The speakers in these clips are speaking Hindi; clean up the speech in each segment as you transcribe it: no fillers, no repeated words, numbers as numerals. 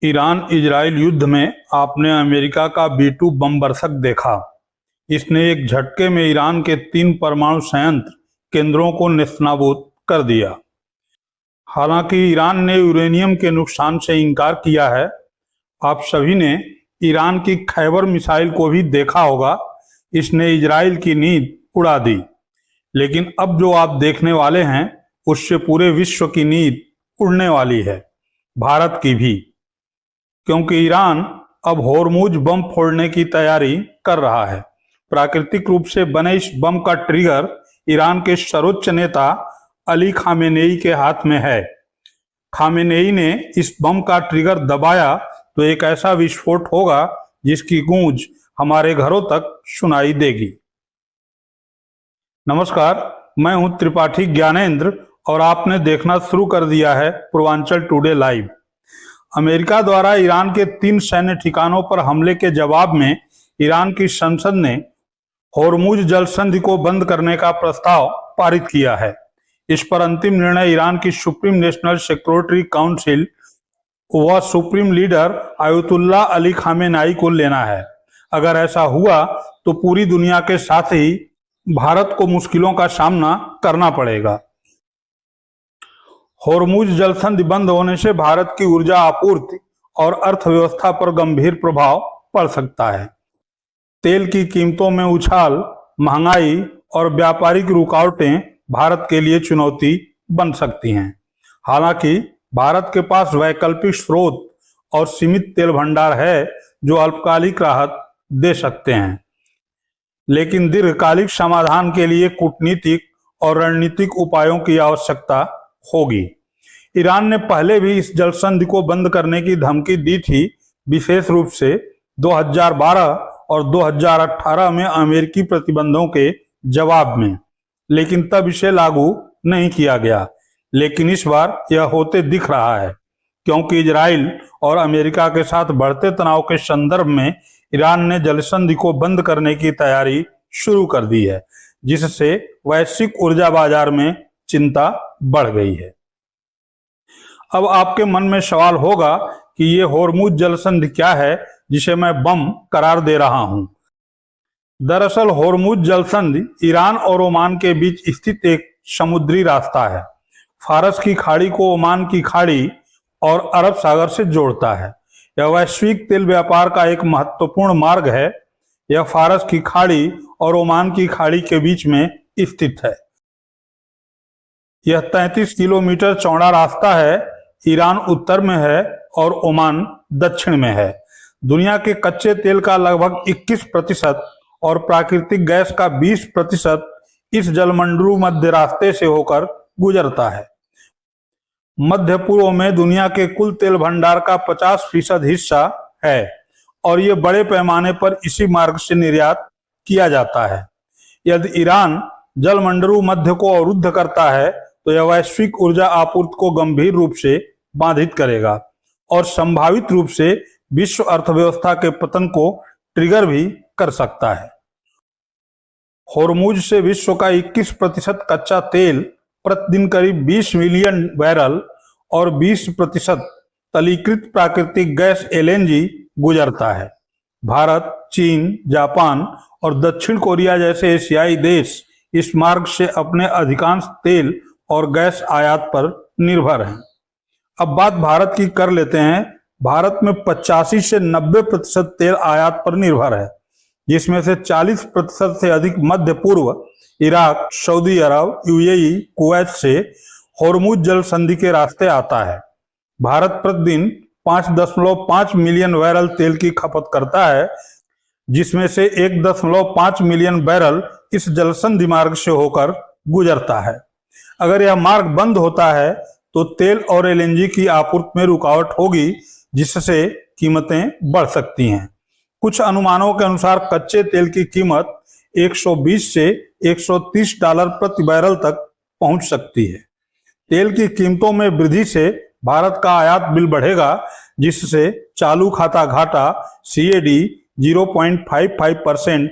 ईरान इजराइल युद्ध में आपने अमेरिका का B2 बम बरसक देखा। इसने एक झटके में ईरान के 3 परमाणु संयंत्र केंद्रों को नेस्तनाबूद कर दिया। हालांकि ईरान ने यूरेनियम के नुकसान से इनकार किया है। आप सभी ने ईरान की खैबर मिसाइल को भी देखा होगा। इसने इजराइल की नींद उड़ा दी। लेकिन अब जो आप देखने वाले हैं उससे पूरे विश्व की नींद उड़ने वाली है, भारत की भी, क्योंकि ईरान अब होर्मुज बम फोड़ने की तैयारी कर रहा है। प्राकृतिक रूप से बने इस बम का ट्रिगर ईरान के सर्वोच्च नेता अली खामेनेई के हाथ में है। खामेनेई ने इस बम का ट्रिगर दबाया तो एक ऐसा विस्फोट होगा जिसकी गूंज हमारे घरों तक सुनाई देगी। नमस्कार, मैं हूं त्रिपाठी ज्ञानेंद्र और आपने देखना शुरू कर दिया है पूर्वांचल टुडे लाइव। अमेरिका द्वारा ईरान के 3 सैन्य ठिकानों पर हमले के जवाब में ईरान की संसद ने होर्मुज जल संधि को बंद करने का प्रस्ताव पारित किया है। इस पर अंतिम निर्णय ईरान की सुप्रीम नेशनल सिक्योरिटी काउंसिल व supreme leader Ayatollah Ali Khamenei को लेना है। अगर ऐसा हुआ तो पूरी दुनिया के साथ ही भारत को मुश्किलों का सामना करना पड़ेगा। होर्मुज जल संधि बंद होने से भारत की ऊर्जा आपूर्ति और अर्थव्यवस्था पर गंभीर प्रभाव पड़ सकता है। तेल की कीमतों में उछाल, महंगाई और व्यापारिक रुकावटें भारत के लिए चुनौती बन सकती हैं। हालांकि भारत के पास वैकल्पिक स्रोत और सीमित तेल भंडार है जो अल्पकालिक राहत दे सकते हैं, लेकिन दीर्घकालिक समाधान के लिए कूटनीतिक और रणनीतिक उपायों की आवश्यकता होगी। ईरान ने पहले भी इस जल संधि को बंद करने की धमकी दी थी, विशेष रूप से 2012 और 2018 में अमेरिकी प्रतिबंधों के जवाब में, लेकिन तब इसे लागू नहीं किया गया। लेकिन इस बार यह होते दिख रहा है, क्योंकि इजराइल और अमेरिका के साथ बढ़ते तनाव के संदर्भ में ईरान ने जल संधि को बंद करने की तैयारी शुरू कर दी है, जिससे वैश्विक ऊर्जा बाजार में चिंता बढ़ गई है। अब आपके मन में सवाल होगा कि ये होर्मुज जल संधि क्या है जिसे मैं बम करार दे रहा हूं। दरअसल होर्मुज जल संधि ईरान और ओमान के बीच स्थित एक समुद्री रास्ता है। फारस की खाड़ी को ओमान की खाड़ी और अरब सागर से जोड़ता है। यह वैश्विक तेल व्यापार का एक महत्वपूर्ण मार्ग है। यह फारस की खाड़ी और ओमान की खाड़ी के बीच में स्थित है। यह 33 किलोमीटर चौड़ा रास्ता है। ईरान उत्तर में है और ओमान दक्षिण में है। दुनिया के कच्चे तेल का लगभग 21% और प्राकृतिक गैस का 20% इस जलमंडलू मध्य रास्ते से होकर गुजरता है। मध्य पूर्व में दुनिया के कुल तेल भंडार का 50% हिस्सा है और ये बड़े पैमाने पर इसी मार्ग से निर्यात किया जाता है। यदि ईरान जलमंडलू मध्य को अवरुद्ध करता है तो यह वैश्विक ऊर्जा आपूर्ति को गंभीर रूप से बाधित करेगा और संभावित रूप से विश्व अर्थव्यवस्था के पतन को ट्रिगर भी कर सकता है। होर्मुज से विश्व का 21% कच्चा तेल प्रतिदिन करीब 20 मिलियन बैरल और 20% तलीकृत प्राकृतिक गैस LNG गुजरता है। भारत, चीन, जापान और दक्षिण कोरिया जैसे एशियाई देश इस मार्ग से अपने अधिकांश तेल और गैस आयात पर निर्भर हैं। अब बात भारत की कर लेते हैं। भारत में 85 से 90% तेल आयात पर निर्भर है, जिसमें से 40% से अधिक मध्य पूर्व, इराक, सऊदी अरब, UAE, कुवैत से होर्मुज जल संधि के रास्ते आता है। भारत प्रतिदिन 5.5 मिलियन बैरल तेल की खपत करता है, जिसमें से 1.5 मिलियन बैरल इस जल संधि मार्ग से होकर गुजरता है। अगर यह मार्ग बंद होता है तो तेल और LNG की आपूर्ति में रुकावट होगी, जिससे कीमतें बढ़ सकती हैं। कुछ अनुमानों के अनुसार कच्चे तेल की कीमत 120 से $130 प्रति बैरल तक पहुंच सकती है। तेल की कीमतों में वृद्धि से भारत का आयात बिल बढ़ेगा, जिससे चालू खाता घाटा CAD 0.55%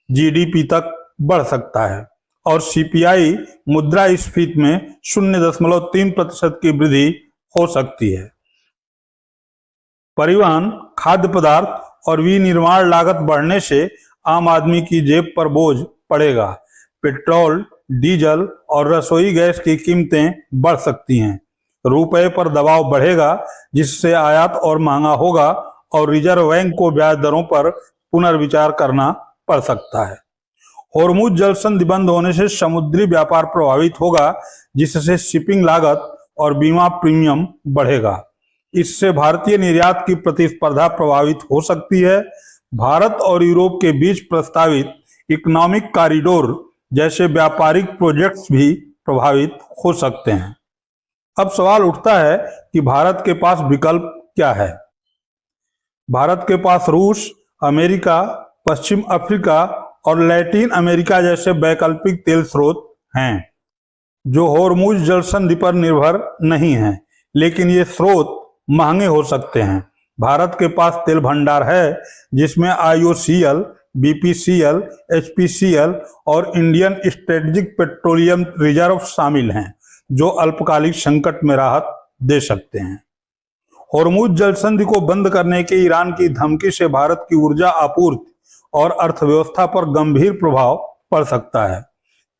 GDP तक बढ़ सकता है और CPI मुद्रास्फीति में 0.3% की वृद्धि हो सकती है। परिवहन, खाद्य पदार्थ और विनिर्माण लागत बढ़ने से आम आदमी की जेब पर बोझ पड़ेगा। पेट्रोल, डीजल और रसोई गैस की कीमतें बढ़ सकती हैं। रुपए पर दबाव बढ़ेगा, जिससे आयात और महंगा होगा और रिजर्व बैंक को ब्याज दरों पर पुनर्विचार करना पड़ सकता है। होर्मुज जल संधि बंद होने से समुद्री व्यापार प्रभावित होगा, जिससे शिपिंग लागत और बीमा प्रीमियम बढ़ेगा। इससे भारतीय निर्यात की प्रतिस्पर्धा प्रभावित हो सकती है। भारत और यूरोप के बीच प्रस्तावित इकोनॉमिक कॉरिडोर जैसे व्यापारिक प्रोजेक्ट्स भी प्रभावित हो सकते हैं। अब सवाल उठता है कि भारत के पास विकल्प क्या है। भारत के पास रूस, अमेरिका, पश्चिम अफ्रीका और लैटिन अमेरिका जैसे वैकल्पिक तेल स्रोत हैं, जो होर्मुज जल संधि पर निर्भर नहीं हैं, लेकिन ये स्रोत महंगे हो सकते हैं। भारत के पास तेल भंडार है, जिसमें IOCL, BPCL, HPCL और इंडियन स्ट्रेटेजिक पेट्रोलियम रिजर्व शामिल हैं, जो अल्पकालिक संकट में राहत दे सकते हैं। होर्मुज जल संधि को बंद करने के ईरान की धमकी से भारत की ऊर्जा आपूर्ति और अर्थव्यवस्था पर गंभीर प्रभाव पड़ सकता है।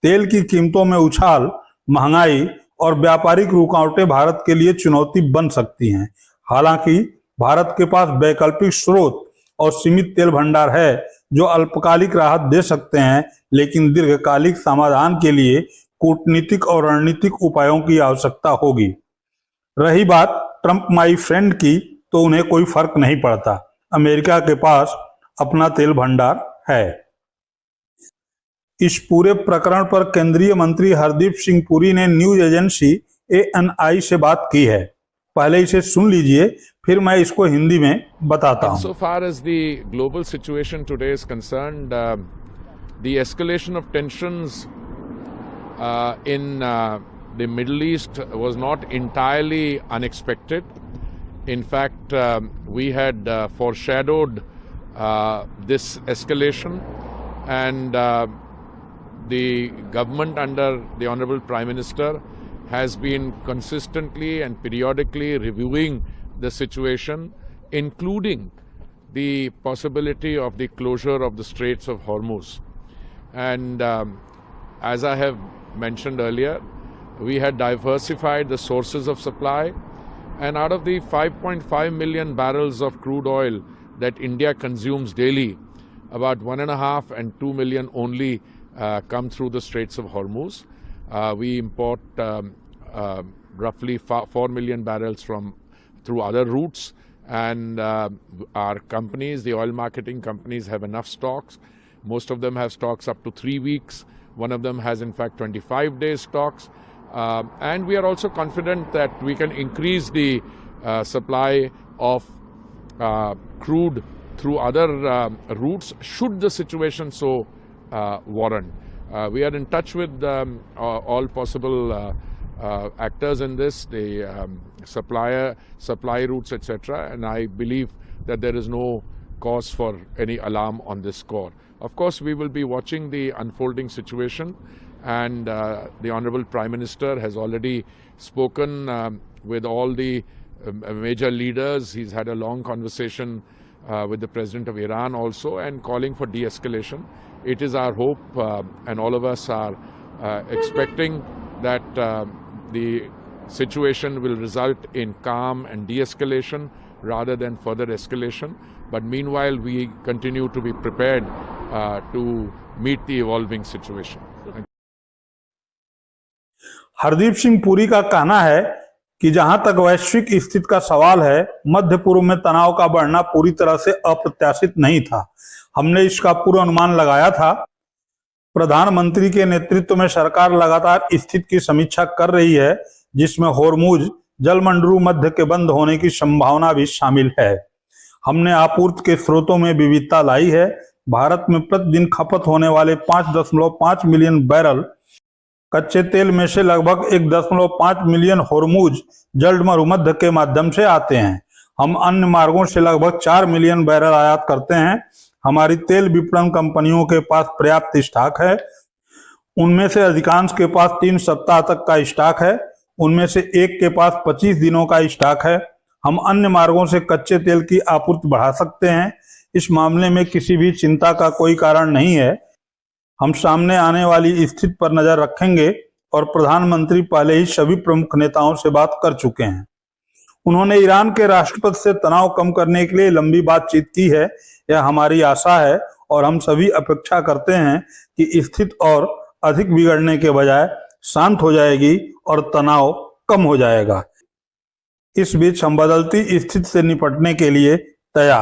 तेल की कीमतों में उछाल, महंगाई और व्यापारिक रुकावटें भारत के लिए चुनौती बन सकती हैं। हालांकि भारत के पास वैकल्पिक स्रोत और सीमित तेल भंडार है, जो अल्पकालिक राहत दे सकते हैं, लेकिन दीर्घकालिक समाधान के लिए कूटनीतिक और रणनीतिक उपायों की आवश्यकता होगी। रही बात ट्रंप माई फ्रेंड की, तो उन्हें कोई फर्क नहीं पड़ता। अमेरिका के पास अपना तेल भंडार है। इस पूरे प्रकरण पर केंद्रीय मंत्री हरदीप सिंह पुरी ने न्यूज एजेंसी ANI से बात की है। पहले इसे सुन लीजिए, फिर मैं इसको हिंदी में बताता हूं। So far as the global situation today is concerned, the escalation of tensions in the Middle East was not entirely unexpected. In fact, we had foreshadowed this escalation, and the government under the Honorable Prime Minister has been consistently and periodically reviewing the situation, including the possibility of the closure of the Straits of Hormuz. And as I have mentioned earlier, we had diversified the sources of supply, and out of the 5.5 million barrels of crude oil that India consumes daily, about 1.5 and 2 million only come through the Straits of Hormuz. We import roughly 4 million barrels through other routes, and our companies, the oil marketing companies, have enough stocks. Most of them have stocks up to 3 weeks. One of them has in fact 25 days stocks. And we are also confident that we can increase the supply of crude through other routes should the situation so warrant. We are in touch with all possible actors in this, the supply routes, etc. And I believe that there is no cause for any alarm on this score. Of course, we will be watching the unfolding situation, and the Honorable Prime Minister has already spoken with all the major leaders. He's had a long conversation with the President of Iran also, and calling for de-escalation. It is our hope, and all of us are expecting that the situation will result in calm and de-escalation rather than further escalation. But meanwhile, we continue to be prepared to meet the evolving situation. Hardeep Singh Puri का कहना है कि जहां तक वैश्विक स्थिति का सवाल है, मध्य पूर्व में तनाव का बढ़ना पूरी तरह से अप्रत्याशित नहीं था। हमने इसका पूर्वानुमान लगाया था। प्रधानमंत्री के नेतृत्व में सरकार लगातार स्थिति की समीक्षा कर रही है, जिसमें होर्मुज जलमंडरू मध्य के बंद होने की संभावना भी शामिल है। हमने आपूर्ति के स्रोतों में विविधता लाई है। भारत में प्रतिदिन खपत होने वाले 5.5 मिलियन बैरल कच्चे तेल में से लगभग 1.5 मिलियन होर्मुज जलमंडू के माध्यम से आते हैं। हम अन्य मार्गों से लगभग 4 मिलियन बैरल आयात करते हैं। हमारी तेल विपणन कंपनियों के पास पर्याप्त स्टॉक है। उनमें से अधिकांश के पास 3 सप्ताह तक का स्टॉक है। उनमें से एक के पास 25 दिनों का स्टॉक है। हम अन्य मार्गों से कच्चे तेल की आपूर्ति बढ़ा सकते हैं। इस मामले में किसी भी चिंता का कोई कारण नहीं है। हम सामने आने वाली स्थिति पर नजर रखेंगे और प्रधानमंत्री पहले ही सभी प्रमुख नेताओं से बात कर चुके हैं। उन्होंने ईरान के राष्ट्रपति से तनाव कम करने के लिए लंबी बातचीत की है। यह हमारी आशा है और हम सभी अपेक्षा करते हैं कि स्थिति और अधिक बिगड़ने के बजाय शांत हो जाएगी और तनाव कम हो जाएगा। इस बीच हम बदलती स्थिति से निपटने के लिए तैयार